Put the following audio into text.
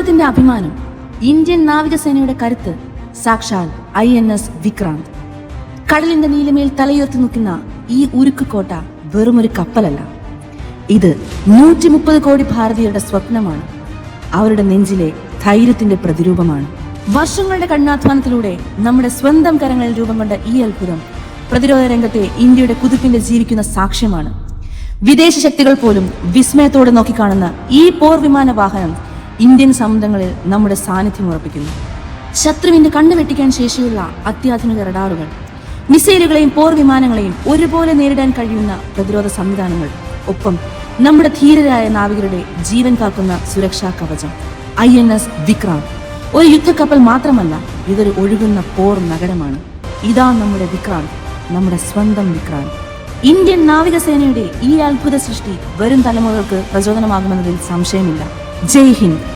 ഭാരതത്തിന്റെ അഭിമാനം, ഇന്ത്യൻ നാവികസേനയുടെ കരുത്ത്, സാക്ഷാൽ INS വിക്രാന്ത്. കടലിന്റെ നീലമേൽ തലയുയർത്തി നിൽക്കുന്ന ഈ ഉരുക്കുകോട്ട വെറുമൊരു കപ്പലല്ല, ഇത് 130 കോടി ഭാരതീയരുടെ സ്വപ്നമാണ്. അവരുടെ നെഞ്ചിലെ ധൈര്യത്തിന്റെ പ്രതിരൂപമാണ്. വർഷങ്ങളുടെ കഠിനാധ്വാനത്തിലൂടെ നമ്മുടെ സ്വന്തം കരങ്ങളിൽ രൂപം കൊണ്ട ഈ അത്ഭുതം പ്രതിരോധ രംഗത്തെ ഇന്ത്യയുടെ കുതിപ്പിന്റെ ജീവിക്കുന്ന സാക്ഷ്യമാണ്. വിദേശ ശക്തികൾ പോലും വിസ്മയത്തോടെ നോക്കിക്കാണുന്ന ഈ പോർ വിമാന വാഹനം ഇന്ത്യൻ സമുദ്രങ്ങളിൽ നമ്മുടെ സാന്നിധ്യം ഉറപ്പിക്കുന്നു. ശത്രുവിന്റെ കണ്ണു വെട്ടിക്കാൻ ശേഷിയുള്ള അത്യാധുനിക റഡാറുകൾ, മിസൈലുകളെയും പോർ വിമാനങ്ങളെയും ഒരുപോലെ നേരിടാൻ കഴിയുന്ന പ്രതിരോധ സംവിധാനങ്ങൾ, ഒപ്പം നമ്മുടെ ധീരരായ നാവികരുടെ ജീവൻ കാക്കുന്ന സുരക്ഷാ കവചം. INS വിക്രാന്ത് ഒരു യുദ്ധക്കപ്പൽ മാത്രമല്ല, ഇതൊരു ഒഴുകുന്ന പോർ നഗരമാണ്. ഇതാ നമ്മുടെ വിക്രാന്ത്, നമ്മുടെ സ്വന്തം വിക്രാന്ത്. ഇന്ത്യൻ നാവികസേനയുടെ ഈ അത്ഭുത സൃഷ്ടി വരും തലമുറകൾക്ക് പ്രചോദനമാകുമെന്നതിൽ സംശയമില്ല. ജയ് ഹിന്ദ്.